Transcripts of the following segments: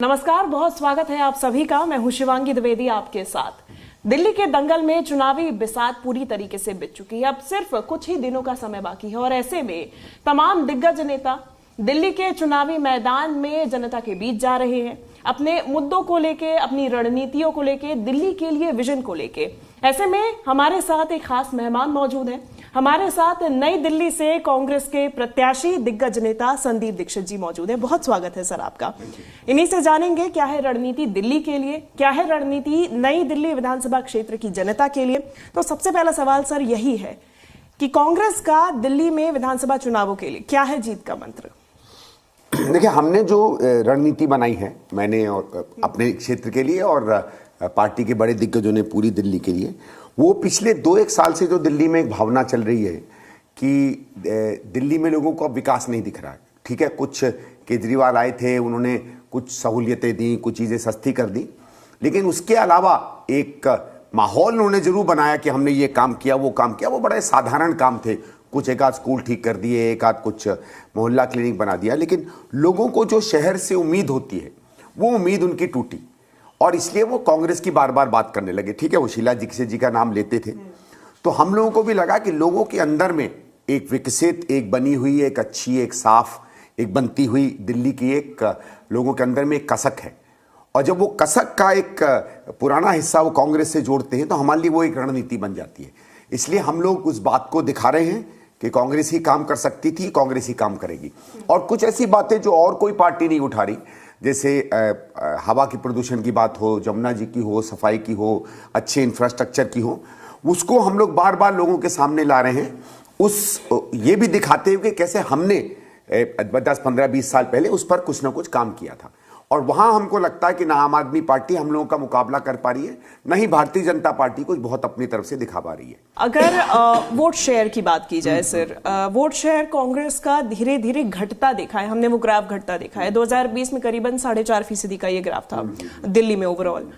नमस्कार, बहुत स्वागत है आप सभी का। मैं हूं शिवांगी द्विवेदी आपके साथ। दिल्ली के दंगल में चुनावी बिसात पूरी तरीके से बिछ चुकी है। अब सिर्फ कुछ ही दिनों का समय बाकी है और ऐसे में तमाम दिग्गज नेता दिल्ली के चुनावी मैदान में जनता के बीच जा रहे हैं, अपने मुद्दों को लेके, अपनी रणनीतियों को लेके, दिल्ली के लिए विजन को लेके। ऐसे में हमारे साथ एक खास मेहमान मौजूद है। हमारे साथ नई दिल्ली से कांग्रेस के प्रत्याशी दिग्गज नेता संदीप दीक्षित जी मौजूद है। बहुत स्वागत है सर आपका। इन्हीं से जानेंगे क्या है रणनीति दिल्ली के लिए, क्या है रणनीति नई दिल्ली विधानसभा क्षेत्र की जनता के लिए। तो सबसे पहला सवाल सर यही है कि कांग्रेस का दिल्ली में विधानसभा चुनावों के लिए क्या है जीत का मंत्र? देखिए, हमने जो रणनीति बनाई है, मैंने और अपने क्षेत्र के लिए और पार्टी के बड़े दिग्गजों ने पूरी दिल्ली के लिए, वो पिछले 2-1 साल से जो दिल्ली में एक भावना चल रही है कि दिल्ली में लोगों को अब विकास नहीं दिख रहा है। ठीक है, कुछ केजरीवाल आए थे, उन्होंने कुछ सहूलियतें दी, कुछ चीज़ें सस्ती कर दी, लेकिन उसके अलावा एक माहौल उन्होंने जरूर बनाया कि हमने ये काम किया, वो काम किया। वो बड़े साधारण काम थे, कुछ एक आध स्कूल ठीक कर दिए, एक आध कुछ मोहल्ला क्लिनिक बना दिया, लेकिन लोगों को जो शहर से उम्मीद होती है वो उम्मीद उनकी टूटी और इसलिए वो कांग्रेस की बार बार बात करने लगे। ठीक है, वो शीला दीक्षित जी का नाम लेते थे, तो हम लोगों को भी लगा कि लोगों के अंदर में एक विकसित, एक बनी हुई, एक अच्छी, एक साफ, एक बनती हुई दिल्ली की एक लोगों के अंदर में एक कसक है। और जब वो कसक का एक पुराना हिस्सा वो कांग्रेस से जोड़ते हैं तो हमारे लिए वो एक रणनीति बन जाती है। इसलिए हम लोग उस बात को दिखा रहे हैं कि कांग्रेस ही काम कर सकती थी, कांग्रेस ही काम करेगी। और कुछ ऐसी बातें जो और कोई पार्टी नहीं उठा रही, जैसे हवा की प्रदूषण की बात हो, जमुना जी की हो, सफाई की हो, अच्छे इंफ्रास्ट्रक्चर की हो, उसको हम लोग बार बार लोगों के सामने ला रहे हैं। ये भी दिखाते हुए कि कैसे हमने 10, 15, 20 साल पहले उस पर कुछ ना कुछ काम किया था। और वहां हमको लगता है कि ना आम आदमी पार्टी हम लोगों का मुकाबला कर पा रही है, ना ही भारतीय जनता पार्टी कुछ बहुत अपनी तरफ से दिखा पा रही है। अगर वोट शेयर की बात की जाए सर, वोट शेयर कांग्रेस का धीरे धीरे घटता देखा है, हमने वो ग्राफ घटता देखा है। 2020 में करीबन 4.5% का ये ग्राफ था दिल्ली में ओवरऑल।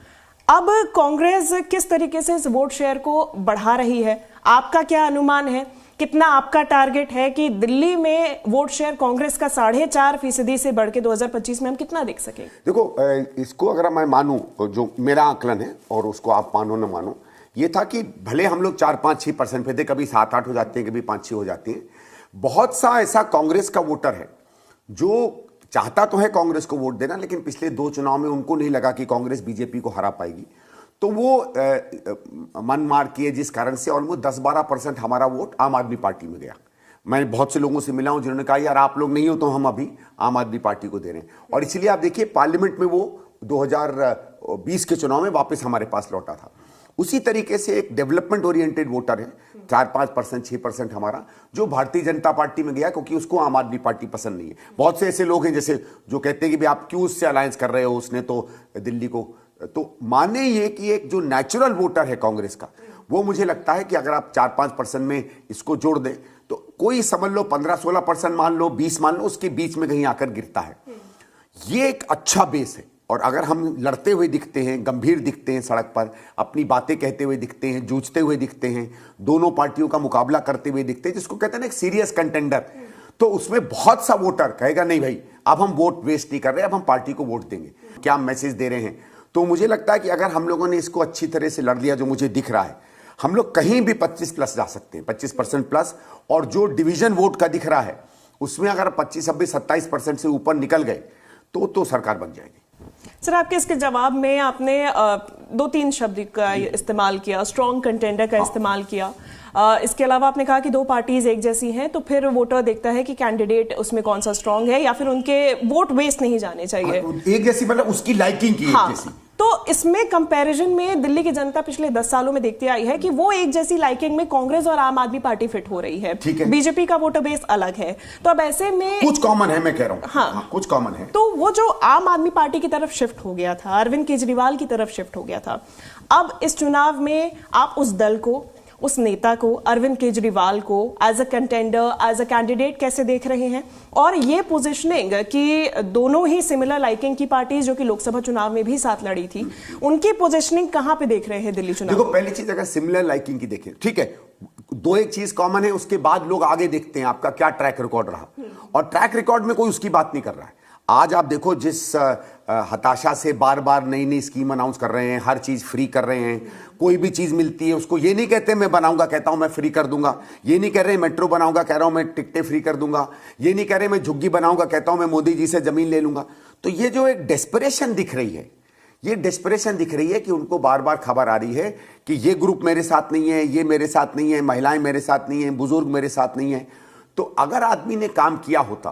अब कांग्रेस किस तरीके से इस वोट शेयर को बढ़ा रही है, आपका क्या अनुमान है? कितना आपका टारगेट है कि दिल्ली में वोट शेयर कांग्रेस का 4.5% से बढ़ के 2025 में हम कितना देख सकें? देखो, इसको अगर मैं मानूं, जो मेरा आकलन है और उसको आप मानो ना मानो, ये था कि भले हम लोग 4-5-6% पे थे, कभी 7-8 हो जाते हैं, कभी 5-6 हो जाते हैं। बहुत सा ऐसा कांग्रेस का वोटर है जो चाहता तो है कांग्रेस को वोट देना, लेकिन पिछले 2 चुनाव में उनको नहीं लगा कि कांग्रेस बीजेपी को हरा पाएगी, तो वो मन मार किए, जिस कारण से ऑलमोस्ट 10-12% हमारा वोट आम आदमी पार्टी में गया। मैं बहुत से लोगों से मिला हूं जिन्होंने कहा यार आप लोग नहीं हो तो हम अभी आम आदमी पार्टी को दे रहे हैं। और इसलिए आप देखिए, पार्लियामेंट में वो 2020 के चुनाव में वापस हमारे पास लौटा था। उसी तरीके से एक डेवलपमेंट ओरिएंटेड वोटर है, 4-5%, 6% हमारा, जो भारतीय जनता पार्टी में गया क्योंकि उसको आम आदमी पार्टी पसंद नहीं है। बहुत से ऐसे लोग हैं जैसे जो कहते हैं कि भाई आप क्यों उससे अलायंस कर रहे हो, उसने तो दिल्ली को, तो माने ये कि एक जो नेचुरल वोटर है कांग्रेस का, वो मुझे लगता है कि अगर आप 4-5% में इसको जोड़ दें तो कोई समझ लो 15-16% मान लो, 20 मान लो, उसके बीच में कहीं आकर गिरता है। ये एक अच्छा बेस है। और अगर हम लड़ते हुए दिखते हैं, गंभीर दिखते हैं, सड़क पर अपनी बातें कहते हुए दिखते हैं, जूझते हुए दिखते हैं, दोनों पार्टियों का मुकाबला करते हुए दिखते हैं, जिसको कहते हैं ना एक सीरियस कंटेंडर, तो उसमें बहुत सा वोटर कहेगा नहीं भाई अब हम वोट वेस्ट नहीं कर रहे, अब हम पार्टी को वोट देंगे। क्या मैसेज दे रहे हैं? तो मुझे लगता है कि अगर हम लोगों ने इसको अच्छी तरह से लड़ लिया, जो मुझे दिख रहा है, हम लोग कहीं भी 25+ जा सकते हैं, 25% प्लस। और जो डिवीजन वोट का दिख रहा है उसमें अगर 25, 26, 27% से ऊपर निकल गए तो सरकार बन जाएगी। सर, आपके इसके जवाब में आपने 2-3 शब्द का इस्तेमाल किया, स्ट्रॉन्ग कंटेंडर का इस्तेमाल किया। इसके अलावा आपने कहा कि 2 पार्टीज एक जैसी हैं, तो फिर वोटर देखता है कि कैंडिडेट उसमें कौन सा स्ट्रॉन्ग है या फिर उनके वोट वेस्ट नहीं जाने चाहिए। एक जैसी मतलब उसकी लाइकिंग की एक जैसी। तो इसमें कंपैरिजन में दिल्ली की जनता पिछले 10 सालों में देखती आई है कि वो एक जैसी लाइकिंग में कांग्रेस और आम आदमी पार्टी फिट हो रही है। बीजेपी का वोटर बेस अलग है, तो अब ऐसे में कुछ कॉमन है, मैं कह रहा हूं। हाँ, कुछ कॉमन है। तो वो जो आम आदमी पार्टी की तरफ शिफ्ट हो गया था, अरविंद केजरीवाल की तरफ शिफ्ट हो गया था, अब इस चुनाव में आप उस दल को, उस नेता को, अरविंद केजरीवाल को as a contender, as a candidate कैसे देख रहे हैं? और ये पोजीशनिंग कि दोनों ही सिमिलर लाइकिंग की पार्टी जो कि लोकसभा चुनाव में भी साथ लड़ी थी, उनकी पोजीशनिंग कहां पे देख रहे हैं दिल्ली चुनाव? देखो, पहली चीज अगर सिमिलर लाइकिंग की देखें, ठीक है, 2-1 चीज कॉमन है, उसके बाद लोग आगे देखते हैं आपका क्या ट्रैक रिकॉर्ड रहा, और ट्रैक रिकॉर्ड में कोई उसकी बात नहीं कर रहा है। आज आप देखो जिस हताशा से बार बार नई नई स्कीम अनाउंस कर रहे हैं, हर चीज़ फ्री कर रहे हैं। कोई भी चीज़ मिलती है उसको ये नहीं कहते मैं बनाऊंगा, कहता हूं मैं फ्री कर दूंगा। ये नहीं कह रहे मेट्रो बनाऊंगा, कह रहा हूं मैं टिकटें फ्री कर दूंगा। ये नहीं कह रहे मैं झुग्गी बनाऊंगा, कहता हूं मैं मोदी जी से ज़मीन ले लूंगा। तो ये जो एक डेस्परेशन दिख रही है, ये डेस्परेशन दिख रही है कि उनको बार बार खबर आ रही है कि ये ग्रुप मेरे साथ नहीं है, ये मेरे साथ नहीं है, महिलाएं मेरे साथ नहीं है, बुजुर्ग मेरे साथ नहीं है। तो अगर आदमी ने काम किया होता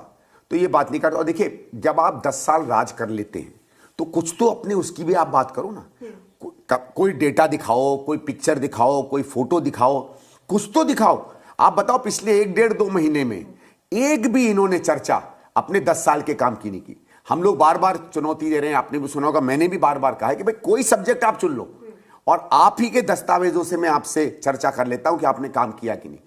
तो ये बात नहीं करता। और देखिए, जब आप 10 साल राज कर लेते हैं तो कुछ तो अपने उसकी भी आप बात करो ना। कोई डेटा दिखाओ, कोई पिक्चर दिखाओ, कोई फोटो दिखाओ, कुछ तो दिखाओ। आप बताओ पिछले 1-1.5-2 महीने में एक भी इन्होंने चर्चा अपने 10 साल के काम की नहीं की। हम लोग बार बार चुनौती दे रहे हैं, आपने भी सुना होगा, मैंने भी बार बार कहा है कि भाई कोई सब्जेक्ट आप चुन लो और आप ही के दस्तावेजों से मैं आपसे चर्चा कर लेता हूं कि आपने काम किया कि नहीं।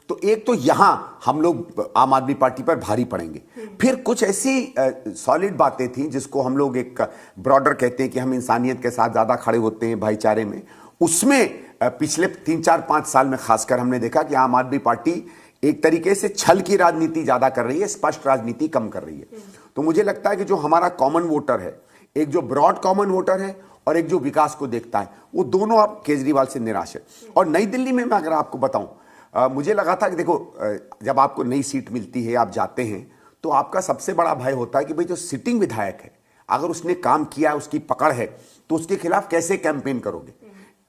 तो एक तो यहां हम लोग आम आदमी पार्टी पर भारी पड़ेंगे। फिर कुछ ऐसी सॉलिड बातें थी जिसको हम लोग एक ब्रॉडर कहते हैं कि हम इंसानियत के साथ ज्यादा खड़े होते हैं, भाईचारे में। उसमें पिछले 3-4-5 साल में खासकर हमने देखा कि आम आदमी पार्टी एक तरीके से छल की राजनीति ज्यादा कर रही है, स्पष्ट राजनीति कम कर रही है। तो मुझे लगता है कि जो हमारा कॉमन वोटर है, एक जो ब्रॉड कॉमन वोटर है और एक जो विकास को देखता है, वो दोनों अब केजरीवाल से निराश है। और नई दिल्ली में मैं अगर आपको बताऊं, मुझे लगा था कि देखो, जब आपको नई सीट मिलती है, आप जाते हैं, तो आपका सबसे बड़ा भय होता है कि भाई जो सिटिंग विधायक है, अगर उसने काम किया, उसकी पकड़ है, तो उसके खिलाफ कैसे कैंपेन करोगे।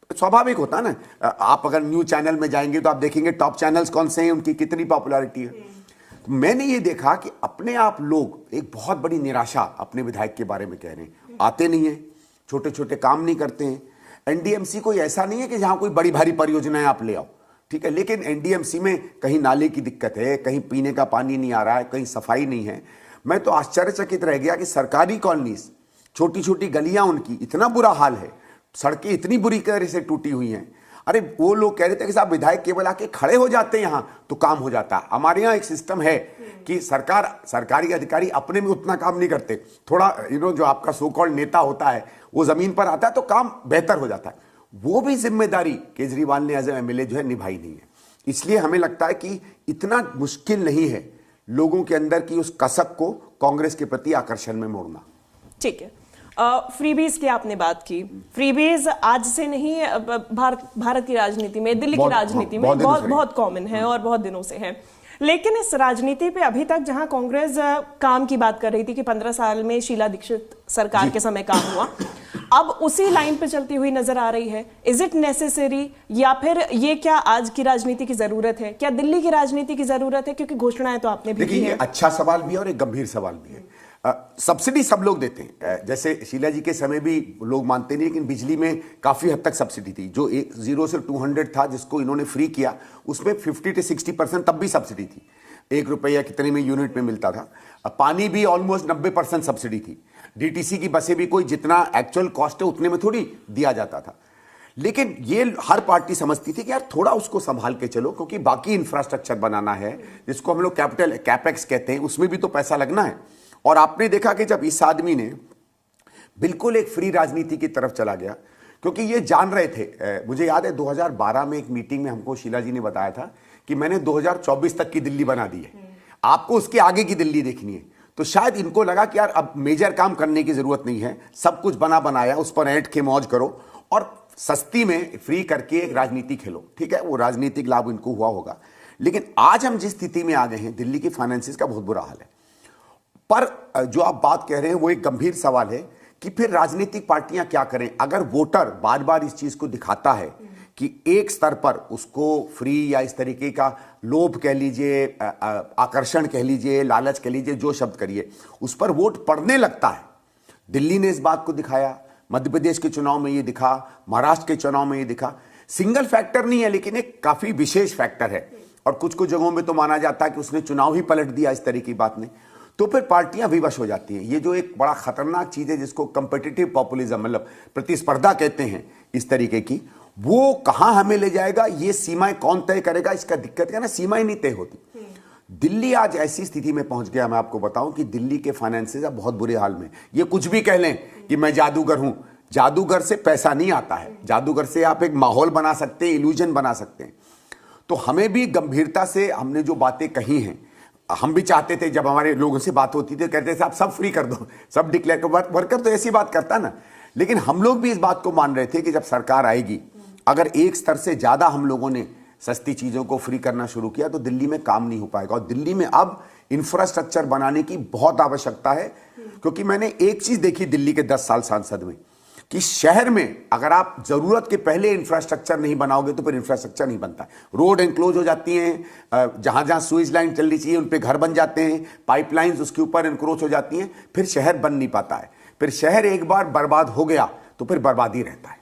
स्वाभाविक होता है ना। आप अगर न्यूज चैनल में जाएंगे तो आप देखेंगे टॉप चैनल्स कौन से हैं, उनकी कितनी पॉपुलैरिटी है। तो मैंने ये देखा कि अपने आप लोग एक बहुत बड़ी निराशा अपने विधायक के बारे में कह रहे हैं। आते नहीं है, छोटे छोटे काम नहीं करते हैं। एनडीएमसी कोई ऐसा नहीं है कि जहां कोई बड़ी भारी परियोजनाएं आप ले आओ, ठीक है, लेकिन एनडीएमसी में कहीं नाले की दिक्कत है, कहीं पीने का पानी नहीं आ रहा है, कहीं सफाई नहीं है। मैं तो आश्चर्यचकित रह गया कि सरकारी कॉलोनीज, छोटी छोटी गलियां, उनकी इतना बुरा हाल है, सड़कें इतनी बुरी तरह से टूटी हुई हैं। अरे वो लोग कह रहे थे कि साहब विधायक केवल आके खड़े हो जाते हैं यहां तो काम हो जाता है। हमारे यहाँ एक सिस्टम है कि सरकारी अधिकारी अपने में उतना काम नहीं करते, थोड़ा जो आपका सो कॉल्ड नेता होता है वो जमीन पर आता है तो काम बेहतर हो जाता है। वो भी जिम्मेदारी केजरीवाल ने एज एमएलए जो है निभाई नहीं है। इसलिए हमें लगता है कि इतना मुश्किल नहीं है लोगों के अंदर की उस कसक को कांग्रेस के प्रति आकर्षण में मोड़ना। ठीक है, फ्रीबीज की आपने बात की। फ्रीबीज आज से नहीं, भारत की राजनीति में, दिल्ली की राजनीति में बहुत कॉमन है और बहुत दिनों से है। लेकिन इस राजनीति पे अभी तक जहां कांग्रेस काम की बात कर रही थी कि 15 साल में शीला दीक्षित सरकार के समय काम हुआ, अब उसी लाइन पे चलती हुई नजर आ रही है। इज इट नेसेसरी, या फिर ये क्या आज की राजनीति की जरूरत है, क्या दिल्ली की राजनीति की जरूरत है? क्योंकि घोषणाएं तो आपने भी की है। अच्छा सवाल भी है और एक गंभीर सवाल भी है। सब्सिडी सब लोग देते हैं, जैसे शीला जी के समय भी लोग मानते नहीं, लेकिन बिजली में काफी हद तक सब्सिडी थी। जो 0 से 200 था जिसको इन्होंने फ्री किया, उसमें 50 से 60% तब भी सब्सिडी थी। 1 रुपया कितने में यूनिट में मिलता था। पानी भी ऑलमोस्ट 90% सब्सिडी थी। डीटीसी की बसें भी कोई जितना एक्चुअल कॉस्ट है उतने में थोड़ी दिया जाता था। लेकिन ये हर पार्टी समझती थी कि यार थोड़ा उसको संभाल के चलो, क्योंकि बाकी इंफ्रास्ट्रक्चर बनाना है जिसको हम लोग कैपेक्स कहते हैं, उसमें भी तो पैसा लगना है। और आपने देखा कि जब इस आदमी ने बिल्कुल एक फ्री राजनीति की तरफ चला गया, क्योंकि ये जान रहे थे, मुझे याद है 2012 में एक मीटिंग में हमको शीला जी ने बताया था कि मैंने 2024 तक की दिल्ली बना दी है, आपको उसके आगे की दिल्ली देखनी है। तो शायद इनको लगा कि यार अब मेजर काम करने की जरूरत नहीं है, सब कुछ बना बनाया, उस पर ऐंठ के मौज करो और सस्ती में फ्री करके एक राजनीति खेलो। ठीक है, वो राजनीतिक लाभ इनको हुआ होगा। लेकिन आज हम जिस स्थिति में आ गए हैं, दिल्ली की फाइनेंसिस का बहुत बुरा हाल है। पर जो आप बात कह रहे हैं वो एक गंभीर सवाल है कि फिर राजनीतिक पार्टियां क्या करें। अगर वोटर बार बार इस चीज को दिखाता है कि एक स्तर पर उसको फ्री या इस तरीके का लोभ कह लीजिए, आकर्षण कह लीजिए, लालच कह लीजिए, जो शब्द करिए, उस पर वोट पड़ने लगता है। दिल्ली ने इस बात को दिखाया, मध्य प्रदेश के चुनाव में ये दिखा, महाराष्ट्र के चुनाव में ये दिखा। सिंगल फैक्टर नहीं है, लेकिन एक काफी विशेष फैक्टर है। और कुछ कुछ जगहों में तो माना जाता है कि उसने चुनाव ही पलट दिया, इस तरह की बात नहीं। तो फिर पार्टियां विवश हो जाती हैं। ये जो एक बड़ा खतरनाक चीज है जिसको कंपिटिटिव पॉपुलिज्म, मतलब प्रतिस्पर्धा कहते हैं इस तरीके की, वो कहां हमें ले जाएगा, ये सीमाएं कौन तय करेगा, इसका दिक्कत है ना, सीमाएं नहीं तय होती। दिल्ली आज ऐसी स्थिति में पहुंच गया, मैं आपको बताऊं कि दिल्ली के फाइनेंसेस अब बहुत बुरे हाल में। ये कुछ भी कह लें कि मैं जादूगर हूं, जादूगर से पैसा नहीं आता है, जादूगर से आप एक माहौल बना सकते हैं, इल्यूजन बना सकते हैं। तो हमें भी गंभीरता से हमने जो बातें कही हैं हम भी चाहते थे, जब हमारे लोगों से बात होती थी कहते थे आप सब फ्री कर दो, सब डिक्लेयर कर। वर्कर तो ऐसी बात करता ना, लेकिन हम लोग भी इस बात को मान रहे थे कि जब सरकार आएगी, अगर एक स्तर से ज्यादा हम लोगों ने सस्ती चीजों को फ्री करना शुरू किया तो दिल्ली में काम नहीं हो पाएगा। और दिल्ली में अब इंफ्रास्ट्रक्चर बनाने की बहुत आवश्यकता है, क्योंकि मैंने एक चीज देखी दिल्ली के 10 साल सांसद में, कि शहर में अगर आप जरूरत के पहले इंफ्रास्ट्रक्चर नहीं बनाओगे तो फिर इंफ्रास्ट्रक्चर नहीं बनता। रोड एनक्लोज हो जाती हैं, जहां जहां स्विच लाइन चलनी चाहिए उन पे घर बन जाते हैं, पाइपलाइंस उसके ऊपर एनक्रोच हो जाती हैं, फिर शहर बन नहीं पाता है। फिर शहर एक बार बर्बाद हो गया तो फिर बर्बादी रहता है।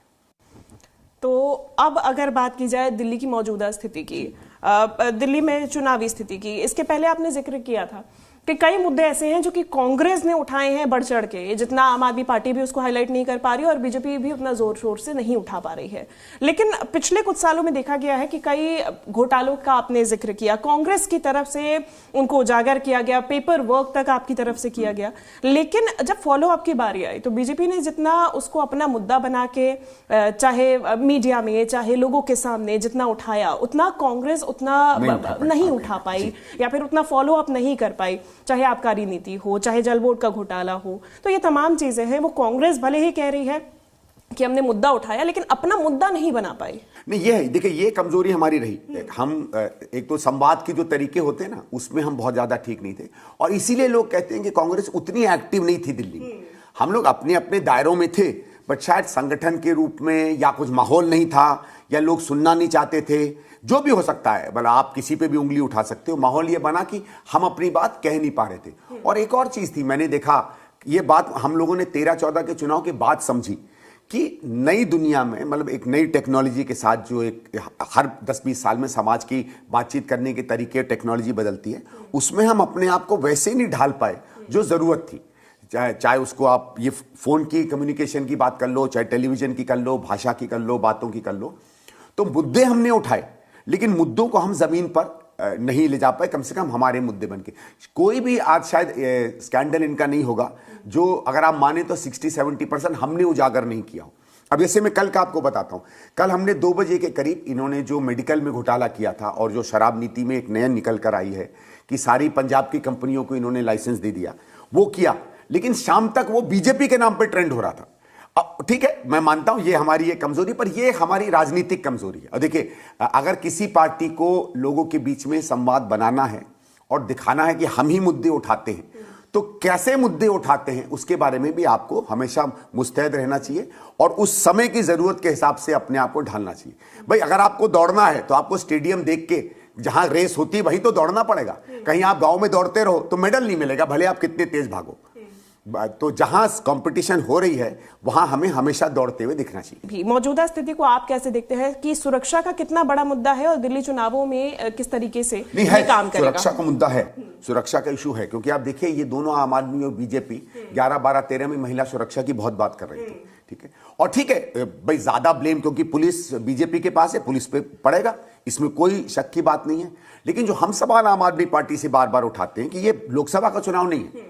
तो अब अगर बात की जाए दिल्ली की मौजूदा स्थिति की, दिल्ली में चुनावी स्थिति की, इसके पहले आपने जिक्र किया था कि कई मुद्दे ऐसे हैं जो कि कांग्रेस ने उठाए हैं बढ़ चढ़ के, जितना आम आदमी पार्टी भी उसको हाईलाइट नहीं कर पा रही और बीजेपी भी उतना जोर शोर से नहीं उठा पा रही है। लेकिन पिछले कुछ सालों में देखा गया है कि कई घोटालों का आपने जिक्र किया, कांग्रेस की तरफ से उनको उजागर किया गया, पेपर वर्क तक आपकी तरफ से किया गया। लेकिन जब फॉलो अप की बारी आई तो बीजेपी ने जितना उसको अपना मुद्दा बना के, चाहे मीडिया में चाहे लोगों के सामने जितना उठाया, उतना कांग्रेस उतना नहीं उठा पाई या फिर उतना फॉलो अप नहीं कर पाई। चाहे आबकारी नीति हो, चाहे जल बोर्ड का घोटाला हो, तो ये तमाम चीजें हैं, वो कांग्रेस भले ही कह रही है कि हमने मुद्दा उठाया लेकिन अपना मुद्दा नहीं बना पाई। नहीं, ये है, देखिए ये कमजोरी हमारी रही। हम एक तो संवाद के जो तरीके होते हैं ना, उसमें हम बहुत ज्यादा ठीक नहीं थे, और इसीलिए लोग कहते हैं कि कांग्रेस उतनी एक्टिव नहीं थी दिल्ली में। हम लोग अपने अपने दायरों में थे, बट शायद संगठन के रूप में या कुछ माहौल नहीं था, या लोग सुनना नहीं चाहते थे, जो भी हो सकता है। भला आप किसी पे भी उंगली उठा सकते हो। माहौल ये बना कि हम अपनी बात कह नहीं पा रहे थे। और एक और चीज थी, मैंने देखा ये बात हम लोगों ने 13-14 के चुनाव के बाद समझी कि नई दुनिया में, मतलब एक नई टेक्नोलॉजी के साथ, जो एक हर 10-20 साल में समाज की बातचीत करने के तरीके, टेक्नोलॉजी बदलती है, उसमें हम अपने आप को वैसे नहीं ढाल पाए जो जरूरत थी। चाहे उसको आप ये फोन की कम्युनिकेशन की बात कर लो, चाहे टेलीविजन की कर लो, भाषा की कर लो, बातों की कर लो। तो मुद्दे हमने उठाए, लेकिन मुद्दों को हम जमीन पर नहीं ले जा पाए, कम से कम हमारे मुद्दे बन के। कोई भी आज शायद स्कैंडल इनका नहीं होगा जो, अगर आप माने तो 60-70% हमने उजागर नहीं किया हो। अब जैसे मैं कल का आपको बताता हूं, कल हमने 2 बजे के करीब इन्होंने जो मेडिकल में घोटाला किया था, और जो शराब नीति में एक नया निकल कर आई है कि सारी पंजाब की कंपनियों को इन्होंने लाइसेंस दे दिया, वो किया। लेकिन शाम तक वो बीजेपी के नाम पर ट्रेंड हो रहा था। ठीक है, मैं मानता हूं ये हमारी एक कमजोरी, पर ये हमारी राजनीतिक कमजोरी है। और देखिए, अगर किसी पार्टी को लोगों के बीच में संवाद बनाना है और दिखाना है कि हम ही मुद्दे उठाते हैं, तो कैसे मुद्दे उठाते हैं उसके बारे में भी आपको हमेशा मुस्तैद रहना चाहिए, और उस समय की जरूरत के हिसाब से अपने आप को ढालना चाहिए। भाई, अगर आपको दौड़ना है तो आपको स्टेडियम देख के, जहां रेस होती है वहीं तो दौड़ना पड़ेगा। कहीं आप गांव में दौड़ते रहो तो मेडल नहीं मिलेगा, भले आप कितने तेज भागो। तो जहां कंपटीशन हो रही है वहां हमें हमेशा दौड़ते हुए दिखना चाहिए। मौजूदा स्थिति को आप कैसे देखते हैं कि सुरक्षा का कितना बड़ा मुद्दा है और दिल्ली चुनावों में किस तरीके से काम करेगा? सुरक्षा का मुद्दा है, सुरक्षा का इशू है, क्योंकि आप देखिए ये दोनों आम आदमी और बीजेपी 11, 12, 13 में महिला सुरक्षा की बहुत बात कर रही थी। ठीक है, और ठीक है भाई, ज्यादा ब्लेम क्योंकि पुलिस बीजेपी के पास है, पुलिस पे पड़ेगा, इसमें कोई शक की बात नहीं है। लेकिन जो हम सवाल आम आदमी पार्टी से बार बार उठाते हैं कि ये लोकसभा का चुनाव नहीं है।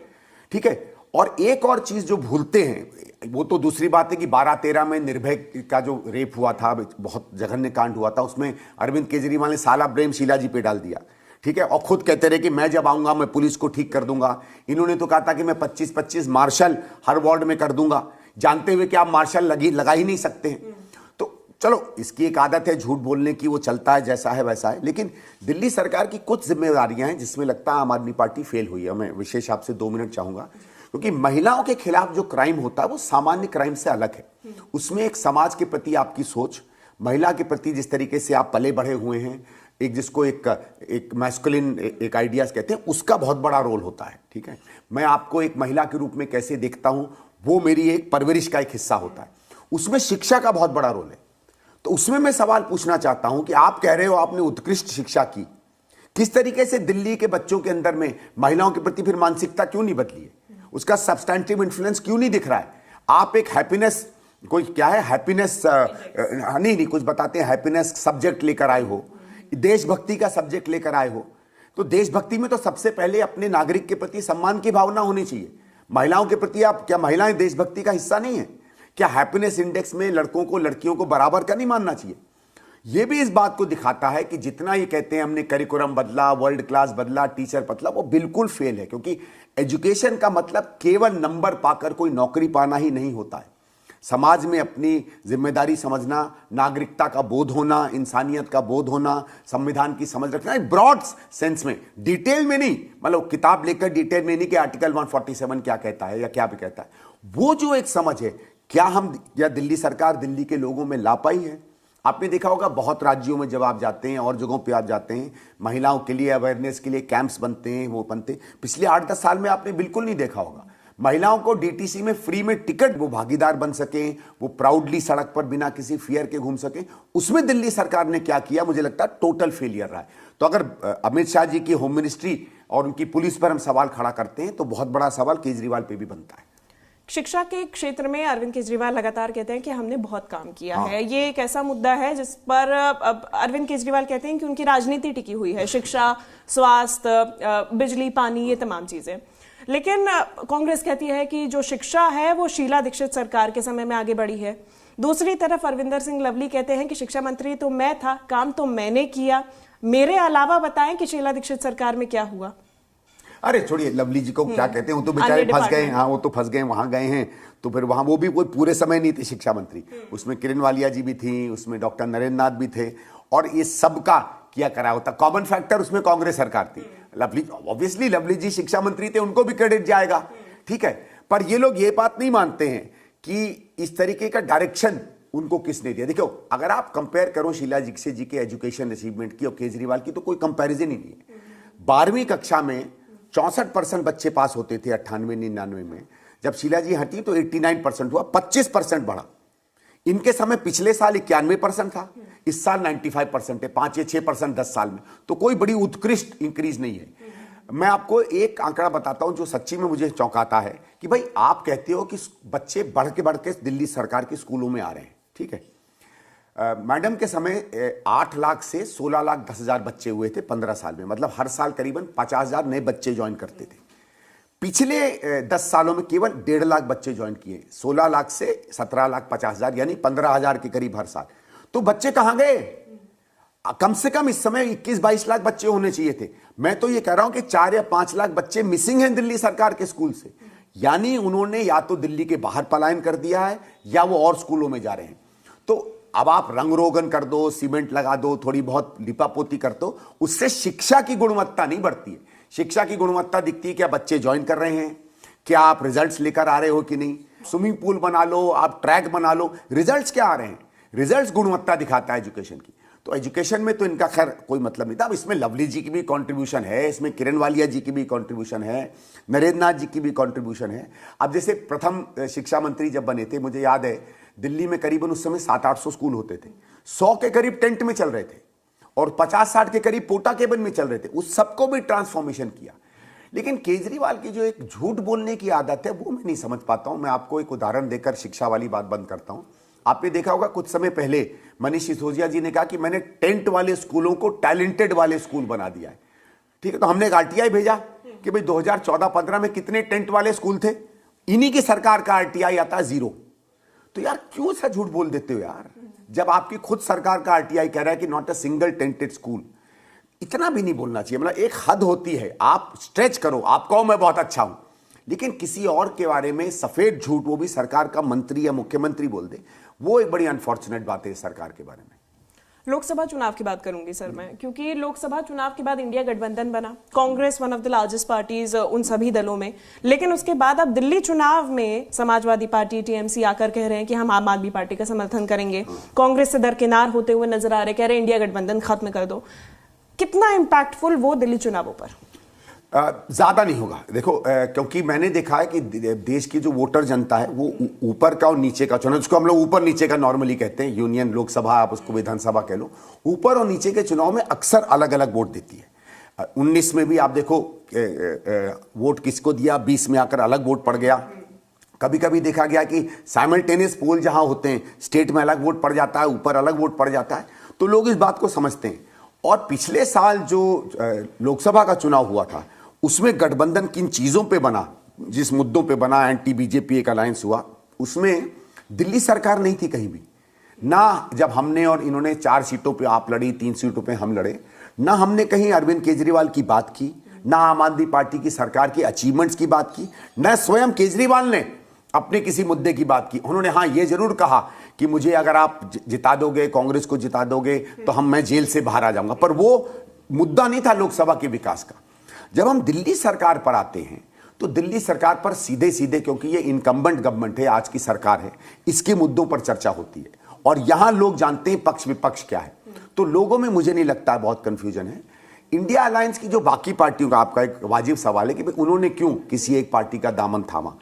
ठीक है, और एक और चीज जो भूलते हैं, वो तो दूसरी बात है कि 12-13 में निर्भय का जो रेप हुआ था, बहुत जघन्य कांड हुआ था, उसमें अरविंद केजरीवाल ने साला ब्लेम शीला जी पे डाल दिया। ठीक है, और खुद कहते रहे कि मैं जब आऊंगा मैं पुलिस को ठीक कर दूंगा। इन्होंने तो कहा था कि मैं 25-25 मार्शल हर वार्ड में कर दूंगा, जानते हुए कि आप मार्शल लगा ही नहीं सकते हैं। तो चलो, इसकी एक आदत है झूठ बोलने की, वो चलता है, जैसा है वैसा है। लेकिन दिल्ली सरकार की कुछ जिम्मेदारियां हैं जिसमें लगता है आम आदमी पार्टी फेल हुई है। मैं विशेष आपसे 2 मिनट चाहूंगा, क्योंकि महिलाओं के खिलाफ जो क्राइम होता है वो सामान्य क्राइम से अलग है। उसमें एक समाज के प्रति आपकी सोच, महिला के प्रति जिस तरीके से आप पले बढ़े हुए हैं, एक जिसको एक मैस्कुलिन एक आइडियाज कहते हैं, उसका बहुत बड़ा रोल होता है। ठीक है, मैं आपको एक महिला के रूप में कैसे देखता हूं, वो मेरी एक परवरिश का एक हिस्सा होता है। उसमें शिक्षा का बहुत बड़ा रोल है। तो उसमें मैं सवाल पूछना चाहता हूं कि आप कह रहे हो आपने उत्कृष्ट शिक्षा की, किस तरीके से दिल्ली के बच्चों के अंदर में महिलाओं के प्रति फिर मानसिकता क्यों नहीं बदली है? उसका सब्सटैंटिव इन्फ्लुएंस क्यों नहीं दिख रहा है? आप एक हैप्पीनेस, कोई क्या है हैप्पीनेस, नहीं कुछ बताते हैं, हैप्पीनेस सब्जेक्ट लेकर आए हो, देशभक्ति का सब्जेक्ट लेकर आए हो। तो देशभक्ति में तो सबसे पहले अपने नागरिक के प्रति सम्मान की भावना होनी चाहिए। महिलाओं के प्रति आप, क्या महिलाएं देशभक्ति का हिस्सा नहीं है? क्या हैप्पीनेस इंडेक्स में लड़कों को लड़कियों को बराबर का नहीं मानना चाहिए? ये भी इस बात को दिखाता है कि जितना ये कहते हैं हमने करिकुलम बदला, वर्ल्ड क्लास बदला, टीचर बदला, वो बिल्कुल फेल है। क्योंकि एजुकेशन का मतलब केवल नंबर पाकर कोई नौकरी पाना ही नहीं होता है। समाज में अपनी जिम्मेदारी समझना, नागरिकता का बोध होना, इंसानियत का बोध होना, संविधान की समझ रखना, एक ब्रॉड सेंस में, डिटेल में नहीं, मतलब किताब लेकर डिटेल में नहीं कि आर्टिकल 147 क्या कहता है या क्या भी कहता है, वो जो एक समझ है, क्या हम या दिल्ली सरकार दिल्ली के लोगों में ला पाई है? आपने देखा होगा बहुत राज्यों में जब आप जाते हैं और जगहों पे आप जाते हैं, महिलाओं के लिए अवेयरनेस के लिए कैंप्स बनते हैं, वो बनते हैं। पिछले 8-10 साल में आपने बिल्कुल नहीं देखा होगा महिलाओं को डीटीसी में फ्री में टिकट, वो भागीदार बन सकें, वो प्राउडली सड़क पर बिना किसी फियर के घूम सकें। उसमें दिल्ली सरकार ने क्या किया, मुझे लगता है टोटल फेलियर रहा है। तो अगर अमित शाह जी की होम मिनिस्ट्री और उनकी पुलिस पर हम सवाल खड़ा करते हैं तो बहुत बड़ा सवाल केजरीवाल पे भी बनता है। शिक्षा के क्षेत्र में अरविंद केजरीवाल लगातार कहते हैं कि हमने बहुत काम किया है। ये एक ऐसा मुद्दा है जिस पर अरविंद केजरीवाल कहते हैं कि उनकी राजनीति टिकी हुई है, शिक्षा, स्वास्थ्य, बिजली, पानी, ये तमाम चीजें। लेकिन कांग्रेस कहती है कि जो शिक्षा है वो शीला दीक्षित सरकार के समय में आगे बढ़ी है। दूसरी तरफ अरविंदर सिंह लवली कहते हैं कि शिक्षा मंत्री तो मैं था, काम तो मैंने किया, मेरे अलावा बताएं कि शीला दीक्षित सरकार में क्या हुआ। अरे छोड़िए, लवली जी को क्या कहते हैं, वो तो बेचारे फंस गए। हाँ, वो तो फंस गए, वहां गए हैं। तो फिर वहां वो भी कोई पूरे समय नहीं थे शिक्षा मंत्री, उसमें किरण वालिया जी भी थी, उसमें डॉक्टर नरेंद्र नाथ भी थे, और ये सबका किया करा होता। कॉमन फैक्टर उसमें कांग्रेस सरकार थी। लवली, ऑब्वियसली लवली जी शिक्षा मंत्री थे, उनको भी क्रेडिट जाएगा, ठीक है। पर ये लोग ये बात नहीं मानते हैं कि इस तरीके का डायरेक्शन उनको किसने दिया। देखो, अगर आप कंपेयर करो शीला दीक्षित जी के एजुकेशन अचीवमेंट की और केजरीवाल की, तो कोई कंपैरिजन ही नहीं है। 12वीं कक्षा में 64% बच्चे पास होते थे 98-99 में। जब शीला जी हटी तो 89% हुआ, 25% बढ़ा। इनके समय पिछले साल 91% था, इस साल 95% है, 5 या 6% 10 साल में। तो कोई बड़ी उत्कृष्ट इंक्रीज नहीं है। मैं आपको एक आंकड़ा बताता हूं जो सच्ची में मुझे चौंकाता है कि भाई, आप कहते हो कि बच्चे बढ़ के दिल्ली सरकार के स्कूलों में आ रहे हैं, ठीक है। मैडम के समय 8 लाख से 16 लाख 10 हजार बच्चे हुए थे 15 साल में, मतलब हर साल करीबन 50,000 नए बच्चे ज्वाइन करते थे। पिछले 10 सालों में केवल 1.5 लाख बच्चे ज्वाइन किए, 16 लाख से 17 लाख 50 हजार, यानी 15,000 के करीब हर साल। तो बच्चे कहां गए? कम से कम इस समय 21-22 लाख बच्चे होने चाहिए थे। मैं तो ये कह रहा हूं कि 4 या 5 लाख बच्चे मिसिंग हैं दिल्ली सरकार के स्कूल से। यानी उन्होंने या तो दिल्ली के बाहर पलायन कर दिया है या वो और स्कूलों में जा रहे हैं। तो अब आप रंग रोगन कर दो, सीमेंट लगा दो, थोड़ी बहुत लिपापोती कर दो, उससे शिक्षा की गुणवत्ता नहीं बढ़ती है। शिक्षा की गुणवत्ता दिखती है क्या बच्चे ज्वाइन कर रहे हैं, क्या आप रिजल्ट्स लेकर आ रहे हो कि नहीं। स्विमिंग पूल बना लो, आप ट्रैक बना लो, रिजल्ट्स क्या आ रहे हैं? रिजल्ट्स गुणवत्ता दिखाता है एजुकेशन की। तो एजुकेशन में तो इनका खैर कोई मतलब नहीं था। अब इसमें लवली जी की भी कंट्रीब्यूशन है, इसमें किरण वालिया जी की भी कंट्रीब्यूशन है, नरेंद्र नाथ जी की भी कंट्रीब्यूशन है। अब जैसे प्रथम शिक्षा मंत्री जब बने थे, मुझे याद है दिल्ली में करीबन उस समय 700-800 स्कूल होते थे, 100 के करीब टेंट में चल रहे थे और 50-60 के करीब पोटा केबन में चल रहे थे। उस सबको भी ट्रांसफॉर्मेशन किया। लेकिन केजरीवाल की जो एक झूठ बोलने की आदत है वो मैं नहीं समझ पाता हूं। मैं आपको एक उदाहरण देकर शिक्षा वाली बात बंद करता हूं। आपने देखा होगा कुछ समय पहले मनीष सिसोदिया जी ने कहा कि मैंने टेंट वाले स्कूलों को टैलेंटेड वाले स्कूल बना दिया है, ठीक है। तो हमने एक आरटीआई भेजा कि भाई 2014-15 में कितने टेंट वाले स्कूल थे, इन्हीं की सरकार का आरटीआई आता है 0। तो यार क्यों सा झूठ बोल देते हो यार, जब आपकी खुद सरकार का आरटीआई कह रहा है कि not a single tainted school. इतना भी नहीं बोलना चाहिए, मतलब एक हद होती है। आप स्ट्रेच करो, आप कहो मैं बहुत अच्छा हूं, लेकिन किसी और के बारे में सफेद झूठ, वो भी सरकार का मंत्री या मुख्यमंत्री बोल दे, वो एक बड़ी अनफॉर्चुनेट बात है सरकार के बारे में। लोकसभा चुनाव की बात करूंगी सर मैं, क्योंकि लोकसभा चुनाव के बाद इंडिया गठबंधन बना, Congress one of the largest parties उन सभी दलों में। लेकिन उसके बाद अब दिल्ली चुनाव में समाजवादी पार्टी, टीएमसी आकर कह रहे हैं कि हम आम आदमी पार्टी का समर्थन करेंगे, कांग्रेस से दरकिनार होते हुए नजर आ रहे, कह रहे इंडिया गठबंधन खत्म कर दो। कितना इंपैक्टफुल वो दिल्ली चुनावों पर? ज्यादा नहीं होगा। देखो, क्योंकि मैंने देखा है कि देश की जो वोटर जनता है वो ऊपर का और नीचे का चुनाव, जिसको हम लोग ऊपर नीचे का नॉर्मली कहते हैं, यूनियन लोकसभा, आप उसको विधानसभा कह लो, ऊपर और नीचे के चुनाव में अक्सर अलग अलग वोट देती है। 19 में भी आप देखो वोट किसको दिया, 20 में आकर अलग वोट पड़ गया। कभी कभी देखा गया कि साइमल्टेनियस पोल जहां होते हैं, स्टेट में अलग वोट पड़ जाता है, ऊपर अलग वोट पड़ जाता है, तो लोग इस बात को समझते हैं। और पिछले साल जो लोकसभा का चुनाव हुआ था उसमें गठबंधन किन चीजों पे बना, जिस मुद्दों पे बना, एंटी बीजेपी एक अलायंस हुआ, उसमें दिल्ली सरकार नहीं थी कहीं भी, ना जब हमने और इन्होंने 4 सीटों पे आप लड़ी, 3 सीटों पे हम लड़े, ना हमने कहीं अरविंद केजरीवाल की बात की, ना आम आदमी पार्टी की सरकार की अचीवमेंट्स की बात की, ना स्वयं केजरीवाल ने अपने किसी मुद्दे की बात की। उन्होंने हाँ ये जरूर कहा कि मुझे अगर आप जिता दोगे, कांग्रेस को जिता दोगे तो मैं जेल से बाहर आ जाऊंगा, पर वो मुद्दा नहीं था लोकसभा के विकास का। जब हम दिल्ली सरकार पर आते हैं तो दिल्ली सरकार पर सीधे सीधे, क्योंकि ये इनकम्बेंट गवर्नमेंट है, आज की सरकार है, इसके मुद्दों पर चर्चा होती है और यहां लोग जानते हैं पक्ष विपक्ष क्या है। तो लोगों में मुझे नहीं लगता बहुत कंफ्यूजन है। इंडिया अलायंस की जो बाकी पार्टियों का, आपका एक वाजिब सवाल है कि उन्होंने क्यों किसी एक पार्टी का दामन थामा।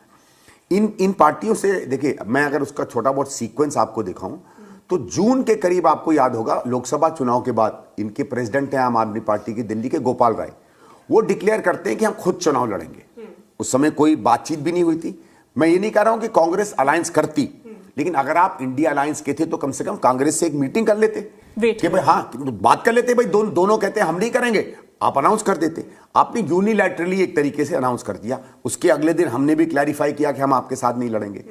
इन पार्टियों से देखिए, मैं अगर उसका छोटा बहुत सीक्वेंस आपको दिखाऊं तो जून के करीब आपको याद होगा लोकसभा चुनाव के बाद इनके प्रेसिडेंट हैं आम आदमी पार्टी की दिल्ली के, गोपाल राय, वो डिक्लेयर करते हैं कि हम खुद चुनाव लड़ेंगे। उस समय कोई बातचीत भी नहीं हुई थी। मैं ये नहीं कह रहा हूं कि कांग्रेस अलायंस करती, लेकिन अगर आप इंडिया अलायंस के थे तो कम से कम कांग्रेस से एक मीटिंग कर लेते कि भाई हाँ बात कर लेते, भाई दोनों कहते हैं हम नहीं करेंगे, आप अनाउंस कर देते। आपने यूनिलैटरली एक तरीके से अनाउंस कर दिया। उसके अगले दिन हमने भी क्लैरिफाई किया कि हम आपके साथ नहीं लड़ेंगे।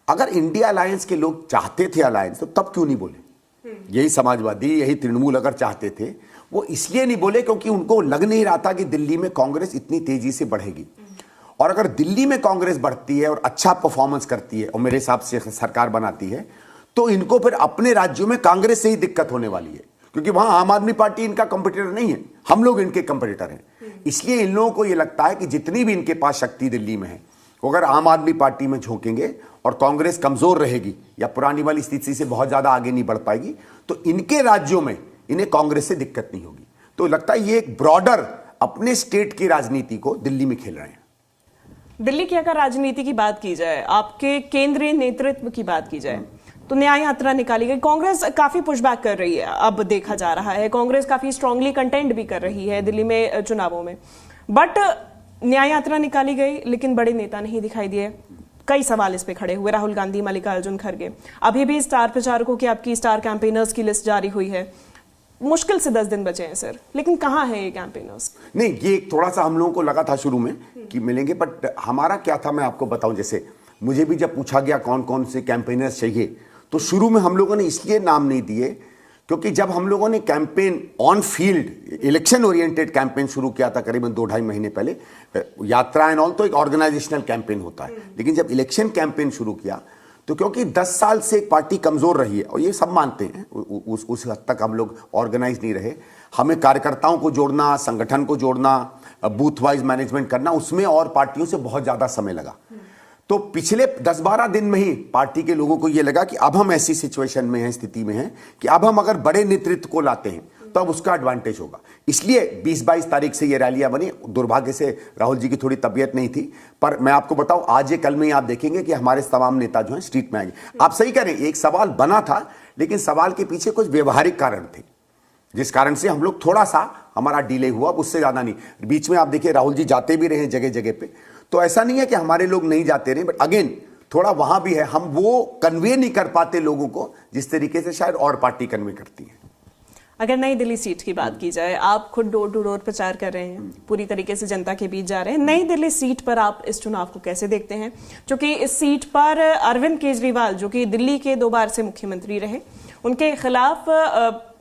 अगर इंडिया अलायंस के लोग चाहते थे अलायंस, तो तब क्यों नहीं बोले? यही समाजवादी, यही तृणमूल अगर चाहते थे, वो इसलिए नहीं बोले क्योंकि उनको लग नहीं रहा था कि दिल्ली में कांग्रेस इतनी तेजी से बढ़ेगी। और अगर दिल्ली में कांग्रेस बढ़ती है और अच्छा परफॉर्मेंस करती है और मेरे हिसाब से सरकार बनाती है, तो इनको फिर अपने राज्यों में कांग्रेस से ही दिक्कत होने वाली है, क्योंकि वहां आम आदमी पार्टी इनका कंपटीटर नहीं है, हम लोग इनके कंपटीटर हैं। इसलिए इन लोगों को यह लगता है कि जितनी भी इनके पास शक्ति दिल्ली में है, अगर आम आदमी पार्टी में झोंकेंगे और कांग्रेस कमजोर रहेगी या पुरानी वाली स्थिति से बहुत ज्यादा आगे नहीं बढ़ पाएगी, तो इनके राज्यों में इन्हें कांग्रेस से दिक्कत नहीं होगी। तो लगता है ये एक ब्रॉडर अपने स्टेट की राजनीति को दिल्ली में खेल रहे हैं। दिल्ली की अगर राजनीति की बात की जाए, आपके केंद्रीय नेतृत्व की बात की जाए, तो न्याय यात्रा निकाली गई। कांग्रेस काफी पुशबैक कर रही है, अब देखा जा रहा है। कांग्रेस काफी स्ट्रांगली कंटेंट भी कर रही है दिल्ली में चुनावों में, बट न्याय यात्रा निकाली गई लेकिन बड़े नेता नहीं दिखाई दिए। कई सवाल इस पे खड़े हुए। राहुल गांधी, मल्लिकार्जुन खड़गे, अभी भी स्टार प्रचारकों की, आपकी स्टार कैंपेनर्स की लिस्ट जारी हुई है। मुश्किल से 10 दिन बचे हैं सर, लेकिन कहां है ये कैंपेनर्स? नहीं, ये थोड़ा सा हम लोगों को लगा था शुरू में कि मिलेंगे, बट हमारा क्या था मैं आपको बताऊं। जैसे मुझे भी जब पूछा गया कौन कौन से कैंपेनर्स चाहिए, तो शुरू में हम लोगों ने इसलिए नाम नहीं दिए क्योंकि जब हम लोगों ने campaign on field election oriented campaign शुरू किया था करीबन 2-2.5 महीने पहले, यात्रा एंड ऑल तो एक ऑर्गेनाइजेशनल कैंपेन होता है, लेकिन जब इलेक्शन कैंपेन शुरू किया तो क्योंकि 10 साल से एक पार्टी कमजोर रही है और ये सब मानते हैं, उस हद तक हम लोग ऑर्गेनाइज नहीं रहे। हमें कार्यकर्ताओं को जोड़ना, संगठन को जोड़ना, बूथ वाइज मैनेजमेंट करना, उसमें और पार्टियों से बहुत ज्यादा समय लगा। तो पिछले 10-12 दिन में ही पार्टी के लोगों को यह लगा कि अब हम ऐसी सिचुएशन में हैं, स्थिति में हैं कि अब हम अगर बड़े नेतृत्व को लाते हैं तब उसका एडवांटेज होगा। इसलिए 20-22 तारीख से ये रैलियां बनी। दुर्भाग्य से राहुल जी की थोड़ी तबीयत नहीं थी, पर मैं आपको बताऊं आज ये कल में ही आप देखेंगे कि हमारे तमाम नेता जो हैं स्ट्रीट में आएंगे। आप सही कह रहे हैं, एक सवाल बना था, लेकिन सवाल के पीछे कुछ व्यवहारिक कारण थे जिस कारण से हम लोग थोड़ा सा हमारा डिले हुआ, उससे ज्यादा नहीं। बीच में आप देखिए राहुल जी जाते भी रहे जगह जगह पे, तो ऐसा नहीं है कि हमारे लोग नहीं जाते रहे, बट अगेन थोड़ा वहां भी है, हम वो कन्वे नहीं कर पाते लोगों को जिस तरीके से शायद और पार्टी कन्वे करती है। अगर नई दिल्ली सीट की बात की जाए, आप खुद डोर टू डोर प्रचार कर रहे हैं, पूरी तरीके से जनता के बीच जा रहे हैं। नई दिल्ली सीट पर आप इस चुनाव को कैसे देखते हैं? क्योंकि इस सीट पर अरविंद केजरीवाल, जो कि दिल्ली के 2 बार से मुख्यमंत्री रहे, उनके खिलाफ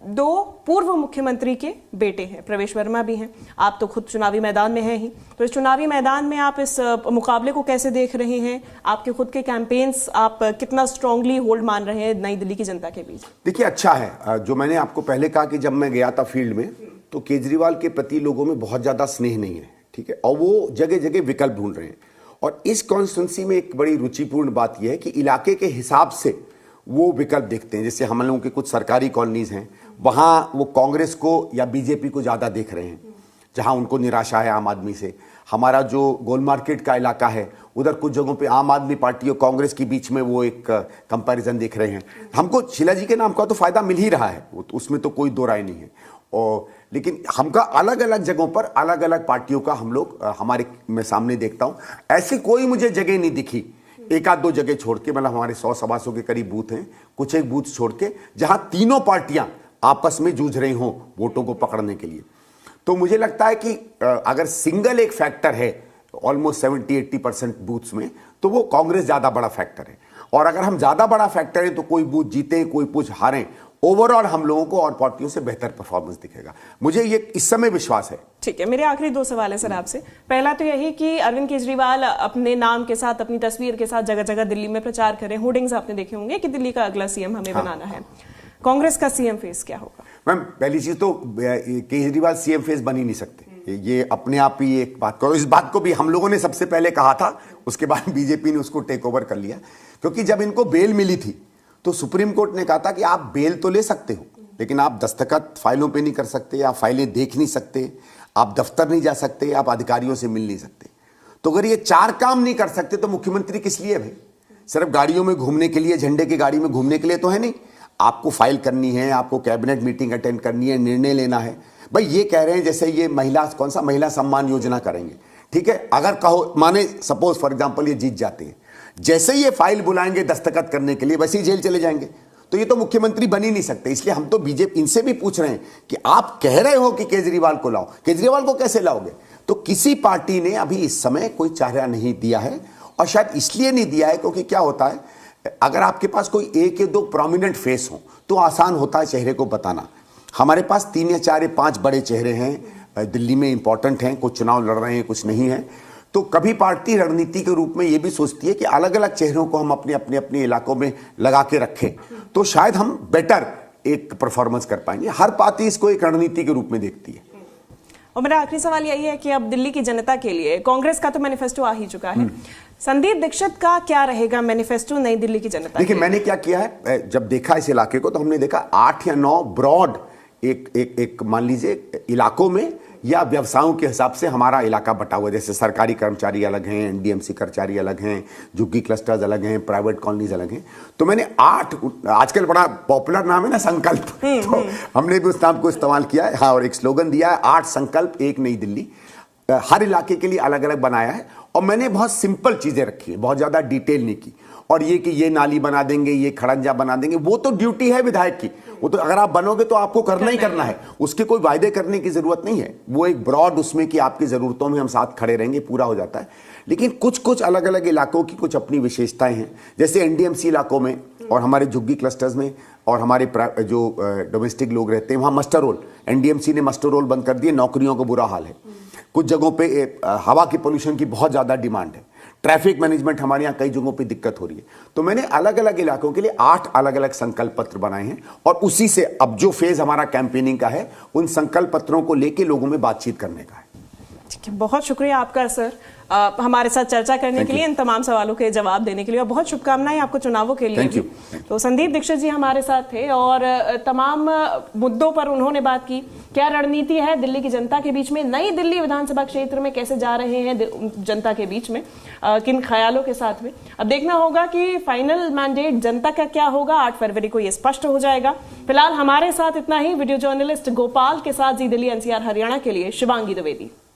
2 पूर्व मुख्यमंत्री के बेटे हैं, प्रवेश वर्मा भी हैं। आप तो खुद चुनावी मैदान में हैं ही, तो इस चुनावी मैदान में आप इस मुकाबले को कैसे देख रहे हैं? आपके खुद के कैंपेन्स आप कितना स्ट्रांगली होल्ड मान रहे हैं नई दिल्ली की जनता के बीच? देखिए, अच्छा है जो मैंने आपको पहले कहा कि जब मैं गया था फील्ड में, तो केजरीवाल के प्रति लोगों में बहुत ज्यादा स्नेह नहीं है, ठीक है, और वो जगह जगह विकल्प ढूंढ रहे हैं। और इस कॉन्स्टिट्यूंसी में एक बड़ी रुचिपूर्ण बात यह है कि इलाके के हिसाब से वो विकल्प देखते हैं। जैसे हम लोगों के कुछ सरकारी कॉलोनीज हैं, वहां वो कांग्रेस को या बीजेपी को ज्यादा देख रहे हैं, जहां उनको निराशा है आम आदमी से। हमारा जो गोल मार्केट का इलाका है, उधर कुछ जगहों पे आम आदमी पार्टी और कांग्रेस के बीच में वो एक कंपैरिजन देख रहे हैं। हमको शीला जी के नाम का तो फायदा मिल ही रहा है, उसमें तो कोई दो राय नहीं है। और लेकिन हमका अलग अलग जगहों पर अलग अलग पार्टियों का हम लोग हमारे मैं सामने देखता हूं। ऐसी कोई मुझे जगह नहीं दिखी, 1-2 जगह छोड़ के, मतलब हमारे 100-125 के करीब बूथ हैं, कुछ एक बूथ छोड़ के, जहां तीनों पार्टियां आपस में जूझ रही हों वोटों को पकड़ने के लिए। तो मुझे लगता है कि अगर सिंगल एक फैक्टर है ऑलमोस्ट 70-80% बूथ्स में, तो वो कांग्रेस ज्यादा बड़ा फैक्टर है। और अगर हम ज्यादा बड़ा फैक्टर है तो कोई बूथ जीते कोई बूथ हारें, ओवरऑल हम लोगों को और पार्टियों से बेहतर परफॉर्मेंस दिखेगा। मुझे ये इस समय विश्वास है। ठीक है, मेरे आखिरी 2 सवाल है सर आपसे। पहला तो यही कि अरविंद केजरीवाल अपने नाम के साथ, अपनी तस्वीर के साथ जगह जगह दिल्ली में प्रचार करें, होर्डिंग्स आपने देखे होंगे कि दिल्ली का अगला सीएम हमें बनाना है। कांग्रेस का सीएम फेस क्या होगा? मैम, पहली चीज तो केजरीवाल सीएम फेस बन ही नहीं सकते, ये अपने आप ही एक बात करो। इस बात को भी हम लोगों ने सबसे पहले कहा था, उसके बाद बीजेपी ने उसको टेक ओवर कर लिया। क्योंकि जब इनको बेल मिली थी तो सुप्रीम कोर्ट ने कहा था कि आप बेल तो ले सकते हो, लेकिन आप दस्तखत फाइलों पे नहीं कर सकते, आप फाइलें देख नहीं सकते, आप दफ्तर नहीं जा सकते, आप अधिकारियों से मिल नहीं सकते। तो अगर ये 4 काम नहीं कर सकते तो मुख्यमंत्री किस लिए भाई? सिर्फ गाड़ियों में घूमने के लिए, झंडे की गाड़ी में घूमने के लिए तो है नहीं। आपको फाइल करनी है, आपको कैबिनेट मीटिंग अटेंड करनी है, निर्णय लेना है। भाई ये कह रहे हैं जैसे ये महिला, कौन सा महिला सम्मान योजना करेंगे, ठीक है, अगर कहो माने सपोज फॉर एग्जांपल ये जीत जाते हैं, जैसे ही ये फाइल बुलाएंगे दस्तखत करने के लिए वैसे ही जेल चले जाएंगे। तो ये तो मुख्यमंत्री बन ही नहीं सकते। इसलिए हम तो बीजेपी इनसे भी पूछ रहे हैं कि आप कह रहे हो कि केजरीवाल को लाओ, केजरीवाल को कैसे लाओगे? तो किसी पार्टी ने अभी इस समय कोई चेहरा नहीं दिया है, और शायद इसलिए नहीं दिया है क्योंकि क्या होता है, अगर आपके पास कोई 1 या 2 प्रोमिनेंट फेस हो तो आसान होता है चेहरे को बताना। हमारे पास 3 या 4 या 5 बड़े चेहरे हैं, दिल्ली में इंपॉर्टेंट हैं, कुछ चुनाव लड़ रहे हैं, कुछ नहीं है। तो कभी पार्टी रणनीति के रूप में ये भी सोचती है कि अलग अलग चेहरों को हम अपने इलाकों में लगा के रखें तो शायद हम बेटर एक परफॉर्मेंस कर पाएंगे। हर पार्टी इसको एक रणनीति के रूप में देखती है। और मेरा आखिरी सवाल यही है कि अब दिल्ली की जनता के लिए कांग्रेस का तो मैनिफेस्टो आ ही चुका है, संदीप दीक्षित का क्या रहेगा मैनिफेस्टो नई दिल्ली की जनता? देखिए, मैंने क्या किया है, जब देखा इस इलाके को तो हमने देखा 8 या 9 ब्रॉड एक मान लीजिए इलाकों में या व्यवसायों के हिसाब से हमारा इलाका बटा हुआ है। जैसे सरकारी कर्मचारी अलग हैं, एनडीएमसी कर्मचारी अलग हैं, झुग्गी क्लस्टर्स अलग हैं, प्राइवेट कॉलोनीज अलग हैं। तो मैंने 8, आजकल बड़ा पॉपुलर नाम है ना संकल्प, तो हमने भी उस नाम को इस्तेमाल किया है। हाँ, और एक स्लोगन दिया है 8 संकल्प 1 नई दिल्ली। हर इलाके के लिए अलग अलग बनाया है और मैंने बहुत सिंपल चीजें रखी है, बहुत ज्यादा डिटेल नहीं की। और ये कि ये नाली बना देंगे, ये खड़ंजा बना देंगे, वो तो ड्यूटी है विधायक की, वो तो अगर आप बनोगे तो आपको करना ही करना है, उसके कोई वायदे करने की जरूरत नहीं है। वो एक ब्रॉड उसमें कि आपकी जरूरतों में हम साथ खड़े रहेंगे, पूरा हो जाता है। लेकिन कुछ कुछ अलग अलग इलाकों की कुछ अपनी विशेषताएं हैं। जैसे एनडीएमसी इलाकों में और हमारे झुग्गी क्लस्टर्स में और हमारे जो डोमेस्टिक लोग रहते हैं वहां मस्टर रोल, एनडीएमसी ने मस्टर रोल बंद कर दिए, नौकरियों का बुरा हाल है। कुछ जगहों पे हवा की पोल्यूशन की बहुत ज्यादा डिमांड है, ट्रैफिक मैनेजमेंट हमारे यहाँ कई जगहों पे दिक्कत हो रही है। तो मैंने अलग अलग इलाकों के लिए 8 अलग अलग संकल्प पत्र बनाए हैं और उसी से अब जो फेज हमारा कैंपेनिंग का है उन संकल्प पत्रों को लेके लोगों में बातचीत करने का है। ठीक है, बहुत शुक्रिया आपका सर, हमारे साथ चर्चा करने के लिए, इन तमाम सवालों के जवाब देने के लिए, और बहुत शुभकामनाएं आपको चुनावों के लिए भी। तो संदीप दीक्षित जी हमारे साथ थे और तमाम मुद्दों पर उन्होंने बात की। क्या रणनीति है दिल्ली की जनता के बीच में, नई दिल्ली विधानसभा क्षेत्र में कैसे जा रहे हैं जनता के बीच में, किन ख्यालों के साथ में। अब देखना होगा कि फाइनल मैंडेट जनता का क्या होगा, 8 फरवरी को यह स्पष्ट हो जाएगा। फिलहाल हमारे साथ इतना ही। वीडियो जर्नलिस्ट गोपाल के साथ जी दिल्ली एनसीआर हरियाणा के लिए शिवांगी द्विवेदी।